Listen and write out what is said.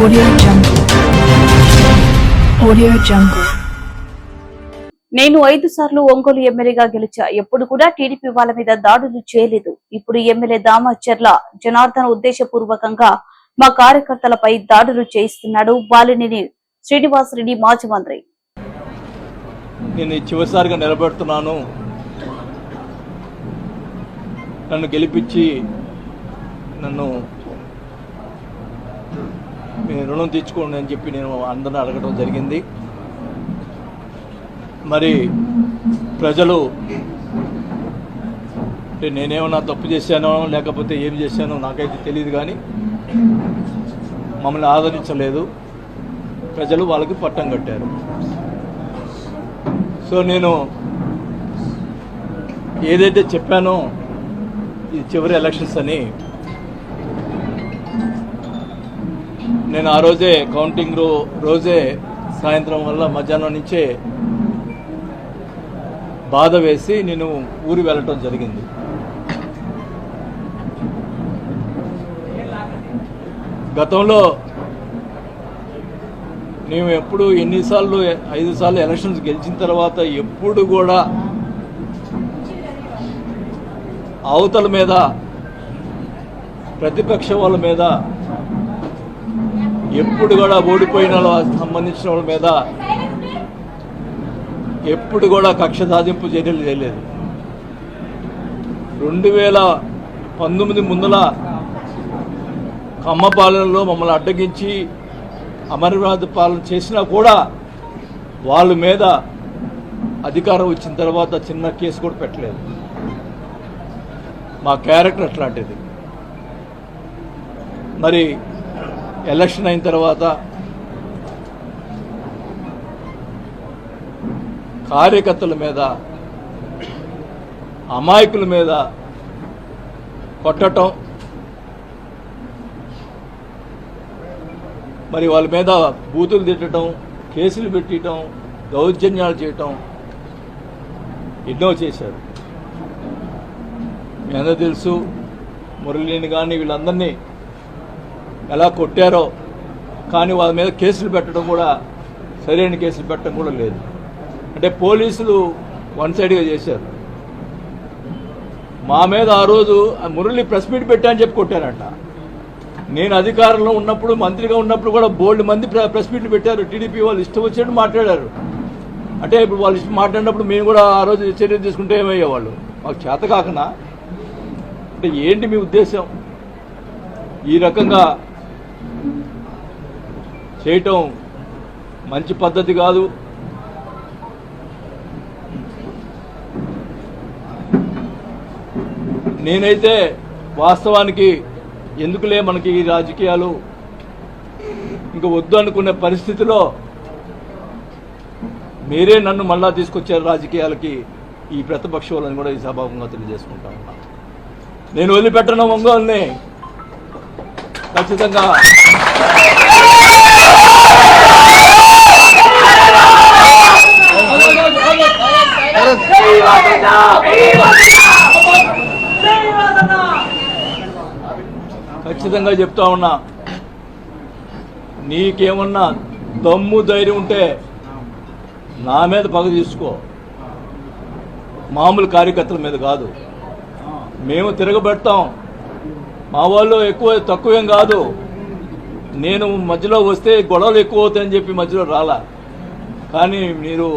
Audio Jungle. Audio Jungle. నేను 5 సార్లు ఒంగోలు ఎమ్మెల్యేగా గెలిచా. ఎప్పుడు కూడా టీడీపీ వాళ్ళ మీద దాడులు చేయలేదు. ఇప్పుడు ఎమ్మెల్యే దామచర్ల జనార్దన్ ఉద్దేశపూర్వకంగా మా కార్యకర్తలపై దాడులు చేయిస్తున్నాడు. బాలినేని శ్రీనివాసరెడ్డి మాజీ మంత్రి. నేను చివరిసారిగా నిలబెడుతున్నాను, నన్ను గెలిపించి నన్ను మీ రుణం తీర్చుకోండి అని చెప్పి నేను అందరిని అడగడం జరిగింది. మరి ప్రజలు నేనేమన్నా తప్పు చేశానో లేకపోతే ఏం చేశానో నాకైతే తెలియదు, కానీ మమ్మల్ని ఆదరించలేదు. ప్రజలు వాళ్ళకి పట్టం కట్టారు. సో నేను ఏదైతే చెప్పానో ఈ చివరి ఎలక్షన్స్ అని, నేను ఆ రోజే కౌంటింగ్ రోజే సాయంత్రం వల్ల మధ్యాహ్నం నుంచే బాధ వేసి నేను ఊరు వెళ్ళటం జరిగింది. గతంలో మేము ఎప్పుడు 5 సార్లు ఎలక్షన్స్ గెలిచిన తర్వాత ఎప్పుడు కూడా అవతల మీద ప్రతిపక్ష వాళ్ళ మీద ఎప్పుడు కూడా ఓడిపోయిన సంబంధించిన వాళ్ళ మీద ఎప్పుడు కూడా కక్ష సాధింపు చర్యలు చేయలేదు. 2019 ముందల కమ్మ పాలనలో మమ్మల్ని అడ్డగించి అమరవాద పాలన చేసినా కూడా వాళ్ళ మీద అధికారం వచ్చిన తర్వాత చిన్న కేసు కూడా పెట్టలేదు. మా క్యారెక్టర్ అట్లాంటిది. మరి ఎలక్షన్ అయిన తర్వాత కార్యకర్తల మీద, అమాయకుల మీద కొట్టడం, మరి వాళ్ళ మీద బూతులు తిట్టడం, కేసులు పెట్టడం, దౌర్జన్యాలు చేయటం ఎన్నో చేశారు. మీ అందరూ తెలుసు. మురళిని కానీ వీళ్ళందరినీ ఎలా కొట్టారో, కానీ వాళ్ళ మీద కేసులు పెట్టడం కూడా, సరైన కేసులు పెట్టడం కూడా లేదు. అంటే పోలీసులు వన్ సైడ్గా చేశారు. మా మీద ఆ రోజు మురళి ప్రెస్ మీట్ పెట్టా అని చెప్పి కొట్టారంట. నేను అధికారంలో ఉన్నప్పుడు, మంత్రిగా ఉన్నప్పుడు కూడా బోల్డ్ మంది ప్రెస్ మీట్లు పెట్టారు. టీడీపీ వాళ్ళు ఇష్టం వచ్చినట్టు మాట్లాడారు. అంటే ఇప్పుడు వాళ్ళు ఇష్టం మాట్లాడినప్పుడు మేము కూడా ఆ రోజు చర్యలు తీసుకుంటే ఏమయ్యేవాళ్ళు? మాకు చేత కాకనా? అంటే ఏంటి మీ ఉద్దేశం? ఈ రకంగా చేయటం మంచి పద్ధతి కాదు. నేనైతే వాస్తవానికి ఎందుకులే మనకి ఈ రాజకీయాలు ఇంకా వద్దు అనుకునే పరిస్థితిలో మీరే నన్ను మళ్ళా తీసుకొచ్చారు రాజకీయాలకి. ఈ ప్రతిపక్ష వాళ్ళని కూడా ఈ సభాముఖంగా తెలియజేసుకుంటా ఉన్నా. నేను వదిలిపెట్టను ఒంగోలుని. ఖచ్చితంగా ఖచ్చితంగా చెప్తా ఉన్నా, నీకేమన్నా దమ్ము ధైర్యం ఉంటే నా మీద పగ తీసుకో, మామూలు కార్యకర్తల మీద కాదు. మేము తిరగబెడతాం. మా వాళ్ళు ఎక్కువ తక్కువేం కాదు. నేను మధ్యలో వస్తే గొడవలు ఎక్కువ అవుతాయని చెప్పి మధ్యలో రాలా. కానీ మీరు